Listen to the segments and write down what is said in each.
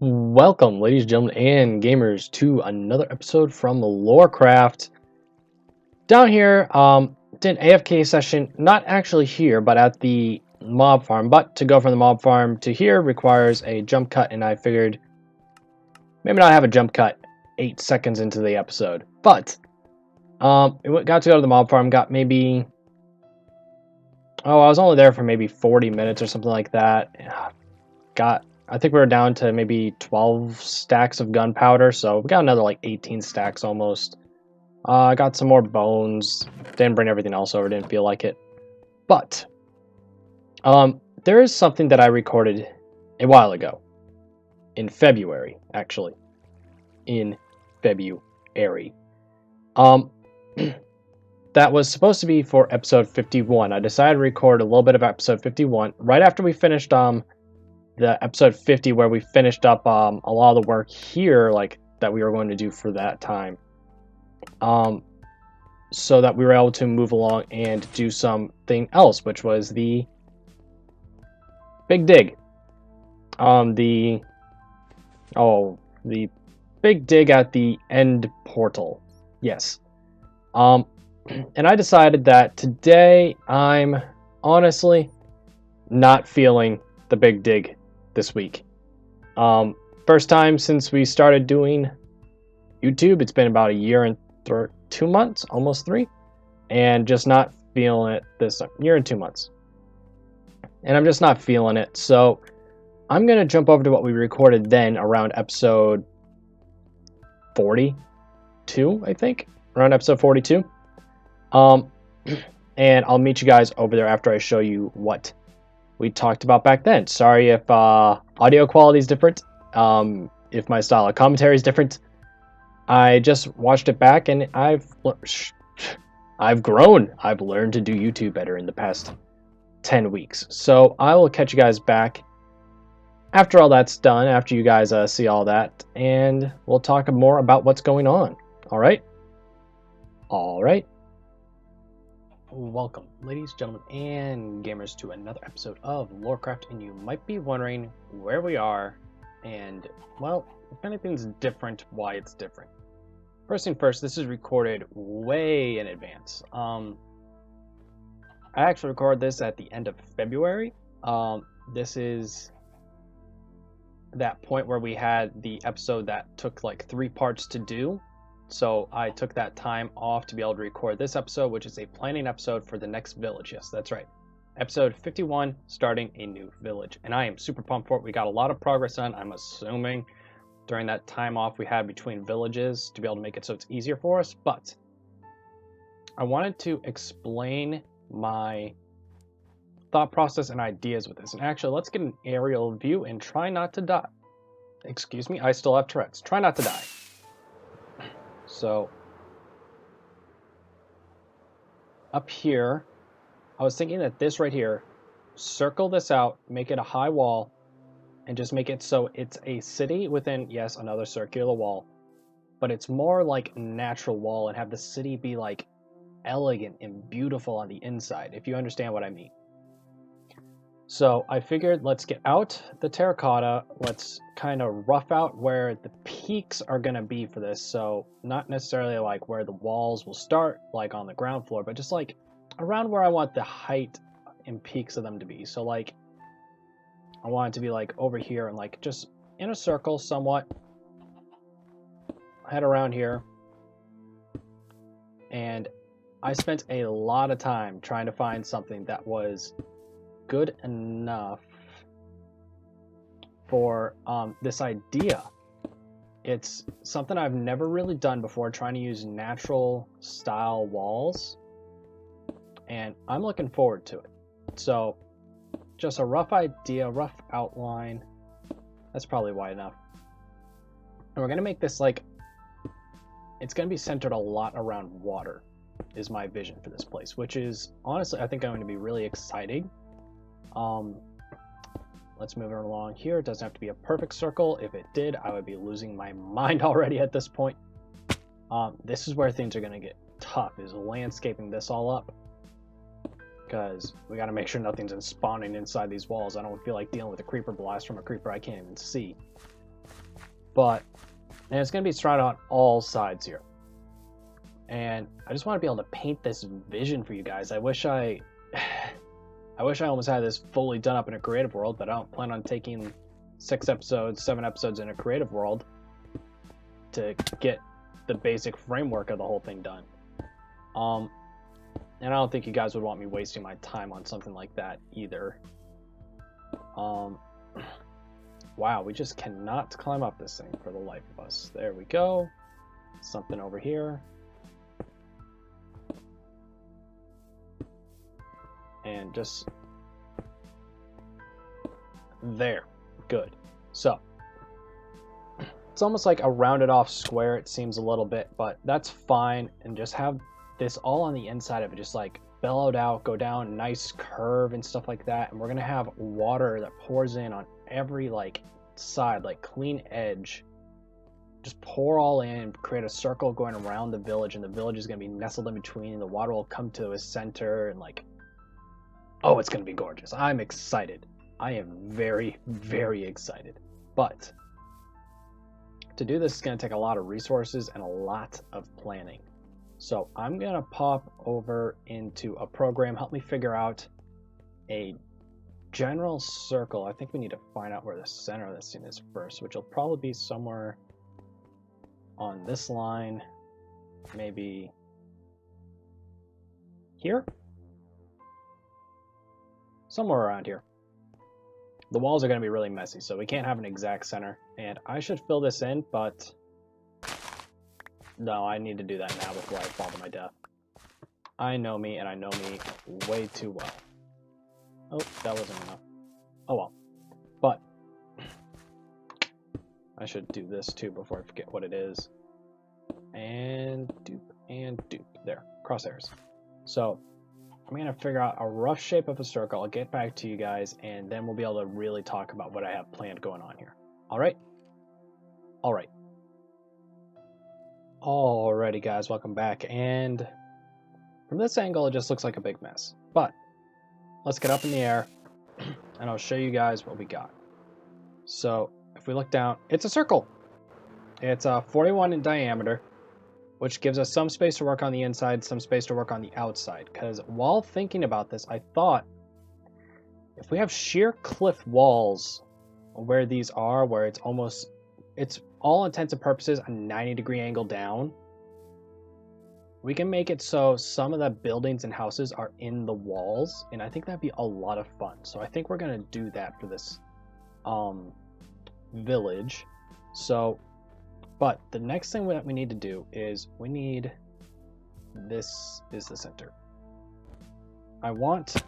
Welcome, ladies, gentlemen, and gamers, to another episode from LORECRAFT. Down here, did an AFK session, not actually here, but at the mob farm. But to go from the mob farm to here requires a jump cut, and I figured maybe not have a jump cut 8 seconds into the episode. But got to go to the mob farm, got maybe... Oh, I was only there for maybe 40 minutes or something like that. I think we were down to maybe 12 stacks of gunpowder, so we got another like 18 stacks almost. I got some more bones. Didn't bring everything else over, didn't feel like it. But there is something that I recorded a while ago. In February, actually. In February. That was supposed to be for episode 51. I decided to record a little bit of episode 51 right after we finished the episode 50, where we finished up a lot of the work here, like that we were going to do for that time, so that we were able to move along and do something else, which was the big dig. The big dig at the end portal. Yes. And I decided that today I'm honestly not feeling the big dig this week. First time since we started doing YouTube. It's been about a year and 2 months, almost 3, and just not feeling it this year and 2 months. And I'm just not feeling it. So I'm gonna jump over to what we recorded then around episode 42, I think, around episode 42. And I'll meet you guys over there after I show you what we talked about back then. Sorry if audio quality is different, if my style of commentary is different. I just watched it back and I've grown. I've learned to do YouTube better in the past 10 weeks. So I will catch you guys back after all that's done, after you guys see all that, and we'll talk more about what's going on. All right? All right. Welcome, ladies, gentlemen, and gamers, to another episode of LORECRAFT. And you might be wondering where we are, and, well, if anything's different, why it's different. First thing first, this is recorded way in advance. I actually recorded this at the end of February. This is that point where we had the episode that took like 3 parts to do. So I took that time off to be able to record this episode, which is a planning episode for the next village. Yes, that's right. Episode 51, starting a new village. And I am super pumped for it. We got a lot of progress done, I'm assuming, during that time off we had between villages to be able to make it so it's easier for us. But I wanted to explain my thought process and ideas with this. And actually, let's get an aerial view and try not to die. Excuse me, I still have Tourette's. Try not to die. So, up here, I was thinking that this right here, circle this out, make it a high wall, and just make it so it's a city within, yes, another circular wall, but it's more like natural wall, and have the city be like elegant and beautiful on the inside, if you understand what I mean. So I figured, let's get out the terracotta, let's kind of rough out where the peaks are going to be for this. So not necessarily like where the walls will start, like on the ground floor, but just like around where I want the height and peaks of them to be. So like, I want it to be like over here and like just in a circle somewhat. Head around here. And I spent a lot of time trying to find something that was good enough for this idea. It's something I've never really done before, trying to use natural style walls, and I'm looking forward to it. So just a rough idea, rough outline, that's probably wide enough. And we're gonna make this like, it's gonna be centered a lot around water is my vision for this place, which is honestly I think going to be really exciting. Let's move it along here. It doesn't have to be a perfect circle. If it did, I would be losing my mind already at this point. This is where things are going to get tough, is landscaping this all up. Because we got to make sure nothing's spawning inside these walls. I don't feel like dealing with a creeper blast from a creeper I can't even see. And it's going to be surrounded on all sides here. And I just want to be able to paint this vision for you guys. I wish I almost had this fully done up in a creative world, but I don't plan on taking 6 episodes, 7 episodes in a creative world to get the basic framework of the whole thing done. And I don't think you guys would want me wasting my time on something like that either. Wow, we just cannot climb up this thing for the life of us. There we go. Something over here. And just there. Good. So it's almost like a rounded off square, it seems a little bit, but that's fine. And just have this all on the inside of it, just like bellowed out, go down, nice curve and stuff like that. And we're gonna have water that pours in on every like side, like clean edge. Just pour all in, create a circle going around the village, and the village is gonna be nestled in between. The water will come to a center, and like, oh, it's gonna be gorgeous. I'm excited. I am very, very excited. But to do this is gonna take a lot of resources and a lot of planning. So I'm gonna pop over into a program, help me figure out a general circle. I think we need to find out where the center of this thing is first, which will probably be somewhere on this line, maybe here, somewhere around here. The walls are going to be really messy, so we can't have an exact center, and I should fill this in, but no, I need to do that now before I fall to my death. I know me, and I know me way too well. Oh, that wasn't enough. Oh well. But I should do this too before I forget what it is. And dupe. There, crosshairs. So I'm gonna figure out a rough shape of a circle. I'll get back to you guys, and then we'll be able to really talk about what I have planned going on here. All right? All right. Alrighty, guys, welcome back. And from this angle, it just looks like a big mess. But let's get up in the air, and I'll show you guys what we got. So if we look down, it's a circle. It's 41 in diameter, which gives us some space to work on the inside, some space to work on the outside. Because while thinking about this, I thought if we have sheer cliff walls where these are, where it's all intents and purposes a 90-degree angle down, we can make it so some of the buildings and houses are in the walls, and I think that'd be a lot of fun. So I think we're gonna do that for this village. So, but the next thing that we need to do is this is the center. I want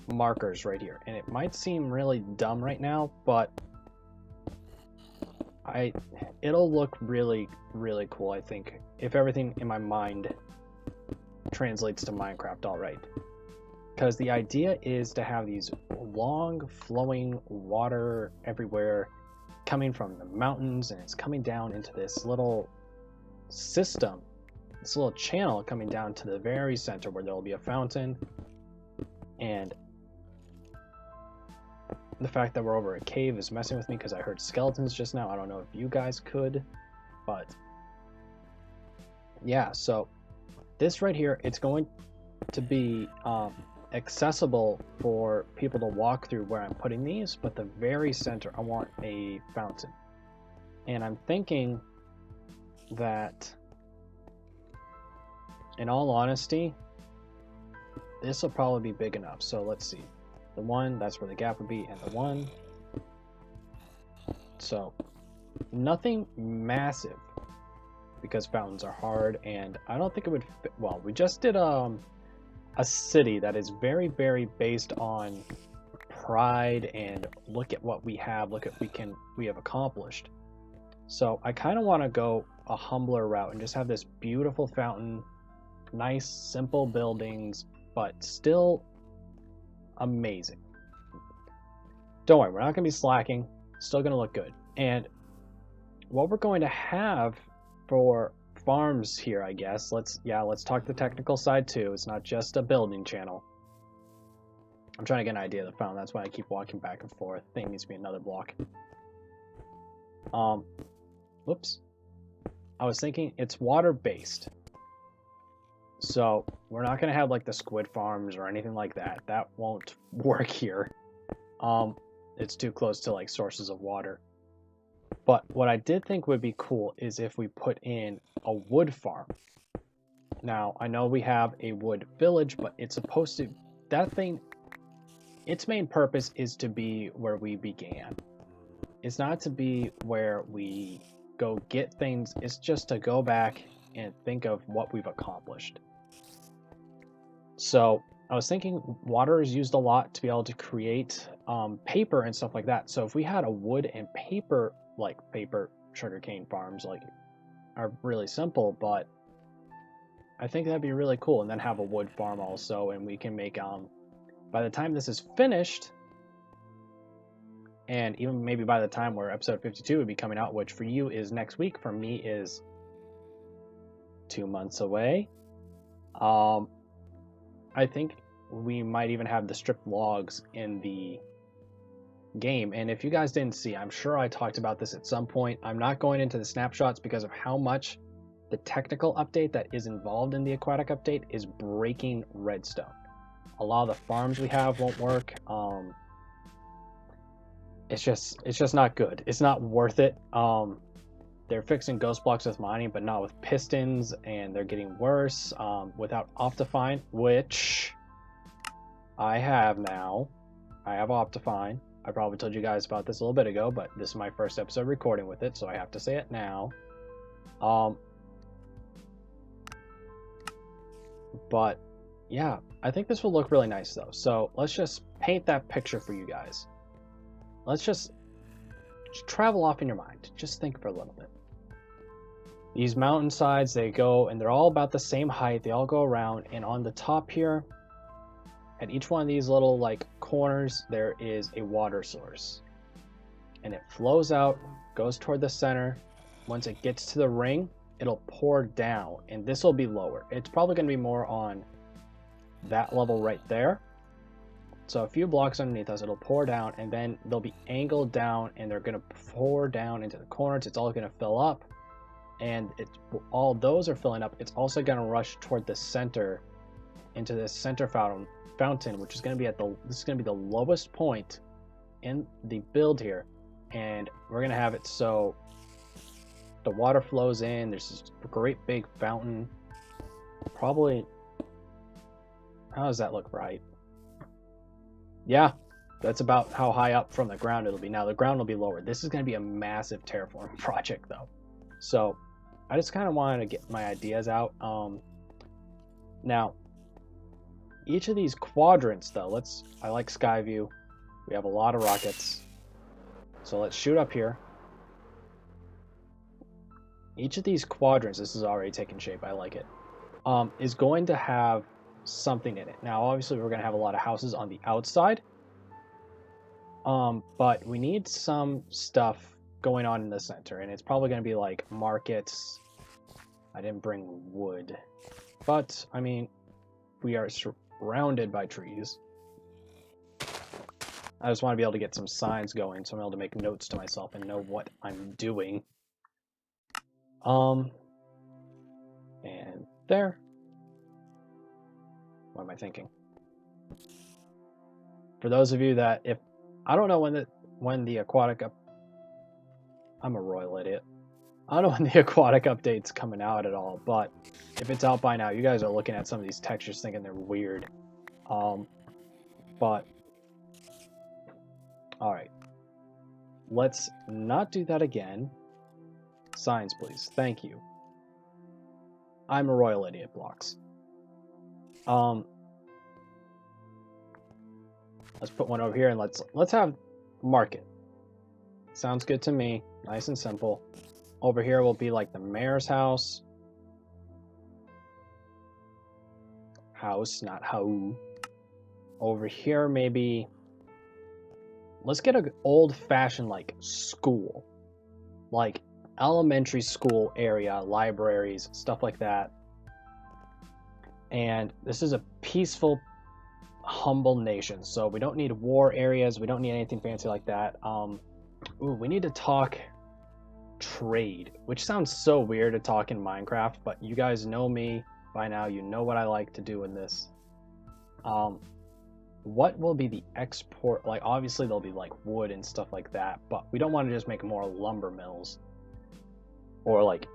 markers right here, and it might seem really dumb right now, but it'll look really, really cool, I think, if everything in my mind translates to Minecraft all right. Because the idea is to have these long flowing water everywhere coming from the mountains, and it's coming down into this little system, this little channel coming down to the very center where there'll be a fountain. And the fact that we're over a cave is messing with me because I heard skeletons just now. I don't know if you guys could, but yeah, so this right here, it's going to be accessible for people to walk through where I'm putting these, but the very center, I want a fountain. And I'm thinking that, in all honesty, this will probably be big enough. So let's see. The one, that's where the gap would be, and the one. So nothing massive, because fountains are hard, and I don't think it would fit. Well, we just did a city that is very, very based on pride and look at what we have, look at we have accomplished. So I kind of want to go a humbler route and just have this beautiful fountain, nice simple buildings, but still amazing. Don't worry, we're not going to be slacking. It's still going to look good. And what we're going to have for farms here, I guess, let's talk the technical side too. It's not just a building channel. I'm trying to get an idea of the fountain. That's why I keep walking back and forth. I think it needs to be another block. Whoops. I was thinking it's water-based. So we're not going to have like the squid farms or anything like that. That won't work here. It's too close to like sources of water. But what I did think would be cool is if we put in a wood farm. Now, I know we have a wood village, but it's supposed to, that thing, its main purpose is to be where we began. It's not to be where we go get things, it's just to go back and think of what we've accomplished. So I was thinking water is used a lot to be able to create paper and stuff like that. So if we had a wood and paper, like paper sugarcane farms, like are really simple, but I think that'd be really cool. And then have a wood farm also, and we can make by the time this is finished, and even maybe by the time where episode 52 would be coming out, which for you is next week, for me is 2 months away. I think we might even have the stripped logs in the game. And if you guys didn't see, I'm sure I talked about this at some point. I'm not going into the snapshots because of how much the technical update that is involved in the aquatic update is breaking redstone. A lot of the farms we have won't work. It's just not good. It's not worth it. They're fixing ghost blocks with mining, but not with pistons, and they're getting worse without Optifine, which I have now. I have Optifine. I probably told you guys about this a little bit ago, but this is my first episode recording with it, so I have to say it now. But yeah, I think this will look really nice though. So let's just paint that picture for you guys. Let's just travel off in your mind. Just think for a little bit. These mountainsides, they go, and they're all about the same height. They all go around, and on the top here, at each one of these little like corners, there is a water source. And it flows out, goes toward the center. Once it gets to the ring, it'll pour down, and this will be lower. It's probably going to be more on that level right there. So a few blocks underneath us, it'll pour down, and then they'll be angled down, and they're going to pour down into the corners. It's all going to fill up, and all those are filling up. It's also going to rush toward the center, into this center fountain, which is going to be this is going to be the lowest point in the build here, and we're going to have it so the water flows in. There's this great big fountain. Probably, how does that look right? Yeah, that's about how high up from the ground it'll be. Now the ground will be lower. This is going to be a massive terraforming project though. So I just kind of wanted to get my ideas out. Now each of these quadrants though, I like sky view. We have a lot of rockets. So let's shoot up here. Each of these quadrants, this is already taking shape, I like it, is going to have something in it. Now obviously we're going to have a lot of houses on the outside, but we need some stuff going on in the center, and it's probably going to be like markets. I didn't bring wood, but I mean, we are surrounded by trees. I just want to be able to get some signs going so I'm able to make notes to myself and know what I'm doing. And there. What am I thinking? For those of you that, I don't know when the aquatic I'm a royal idiot. I don't know when the aquatic update's coming out at all, but if it's out by now, you guys are looking at some of these textures thinking they're weird. But all right, let's not do that again. Signs, please. Thank you. I'm a royal idiot, blocks. Let's put one over here, and let's have market. Sounds good to me. Nice and simple. Over here will be like the mayor's house. House, not how. Over here, maybe. Let's get an old-fashioned like school, like elementary school area, libraries, stuff like that. And this is a peaceful, humble nation, so we don't need war areas. We don't need anything fancy like that. Ooh, we need to talk trade, which sounds so weird to talk in Minecraft, but you guys know me by now. You know what I like to do in this. What will be the export? Like, obviously there'll be like wood and stuff like that, but we don't want to just make more lumber mills or like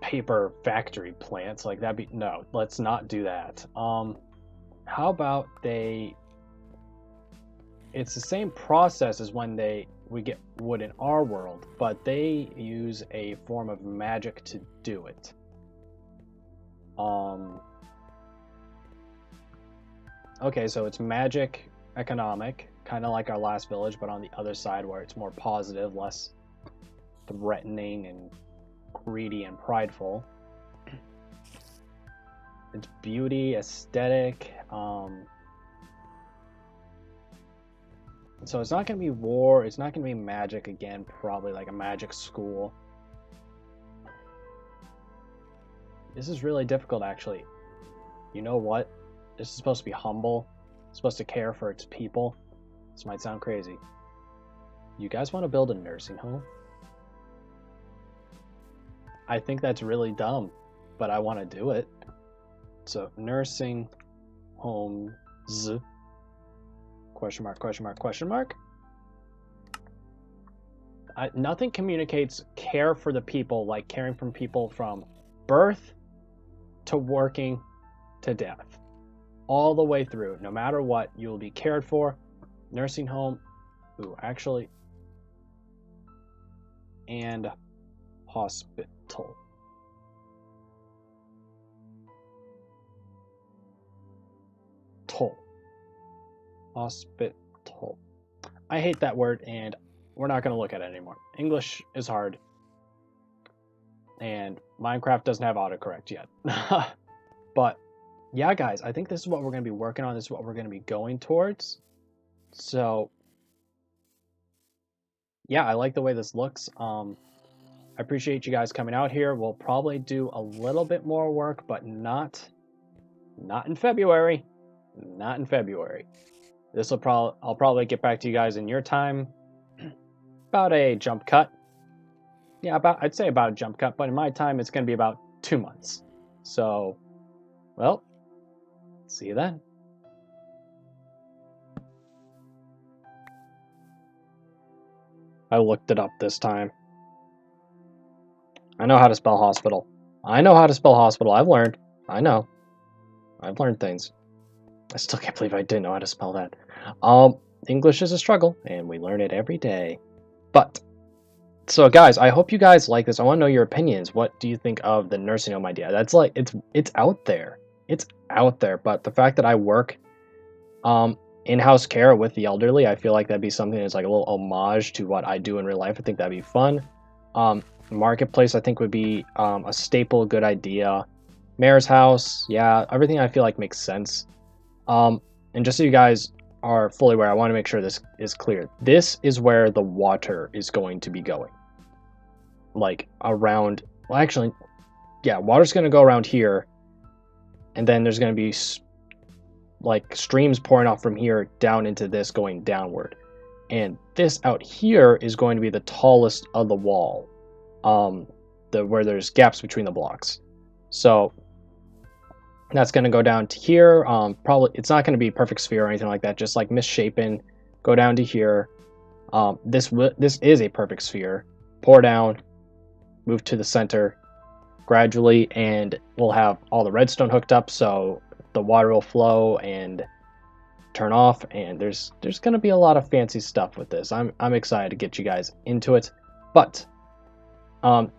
paper factory plants. Like, that'd be, no, let's not do that. How about it's the same process as when we get wood in our world, but they use a form of magic to do it. Okay, so it's magic economic, kind of like our last village, but on the other side where it's more positive, less threatening and greedy and prideful. It's beauty, aesthetic. So it's not going to be war, it's not going to be magic again, probably like a magic school. This is really difficult, actually. You know what? This is supposed to be humble. It's supposed to care for its people. This might sound crazy. You guys want to build a nursing home? I think that's really dumb, but I want to do it. So, nursing homes. Question mark, question mark, question mark. Nothing communicates care for the people like caring for people from birth to working to death. All the way through. No matter what, you will be cared for. Nursing home. Ooh, actually. And hospital. Hospital. I hate that word, and we're not going to look at it anymore. English is hard. And Minecraft doesn't have autocorrect yet. But yeah, guys, I think this is what we're going to be working on. This is what we're going to be going towards. So yeah, I like the way this looks. I appreciate you guys coming out here. We'll probably do a little bit more work, but not in February. Not in February. I'll probably get back to you guys in your time. About a jump cut. Yeah, I'd say about a jump cut, but in my time it's going to be about 2 months. So, well, see you then. I looked it up this time. I know how to spell hospital. I know how to spell hospital. I've learned. I know. I've learned things. I still can't believe I didn't know how to spell that. English is a struggle, and we learn it every day. But, so guys, I hope you guys like this. I want to know your opinions. What do you think of the nursing home idea? That's like, it's out there. It's out there, but the fact that I work in-house care with the elderly, I feel like that'd be something that's like a little homage to what I do in real life. I think that'd be fun. Marketplace, I think, would be a staple, good idea. Mayor's house, yeah, everything I feel like makes sense. And just so you guys are fully aware, I want to make sure this is clear. This is where the water is going to be going. Like around, well, actually, yeah, water's going to go around here. And then there's going to be like streams pouring off from here down into this going downward. And this out here is going to be the tallest of the wall. Where there's gaps between the blocks. So that's going to go down to here. Probably it's not going to be a perfect sphere or anything like that, just like misshapen. Go down to here. This is a perfect sphere. Pour down, move to the center gradually, and we'll have all the redstone hooked up, so the water will flow and turn off. And there's going to be a lot of fancy stuff with this. I'm excited to get you guys into it. But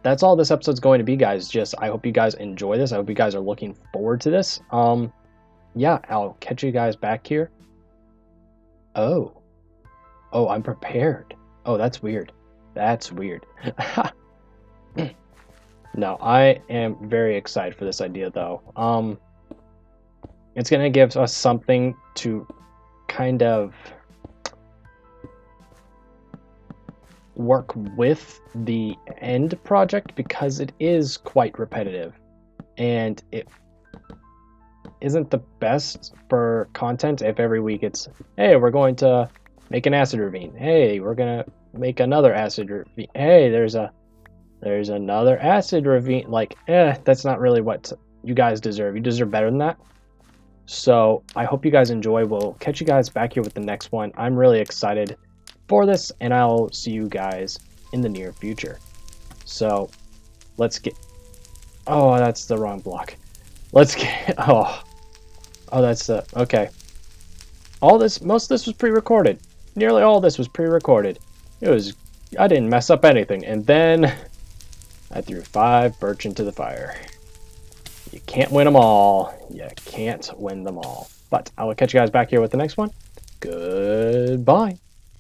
that's all this episode's going to be, guys. Just I hope you guys enjoy this. I hope you guys are looking forward to this. Yeah, I'll catch you guys back here. Oh, I'm prepared. Oh, that's weird. That's weird. No, I am very excited for this idea, though. It's gonna give us something to kind of work with the end project, because it is quite repetitive and it isn't the best for content if every week it's, hey, we're going to make an acid ravine, hey, we're gonna make another acid ravine, hey, there's a There's another acid ravine. Like, that's not really what you guys deserve. You deserve better than that. So I hope you guys enjoy. We'll catch you guys back here with the next one. I'm really excited for this, and I'll see you guys in the near future. So let's get... Oh, that's the wrong block. Let's get... Oh, that's the... Okay. Most of this was pre-recorded. Nearly all this was pre-recorded. I didn't mess up anything. And then I threw 5 birch into the fire. You can't win them all. You can't win them all. But I will catch you guys back here with the next one. Goodbye.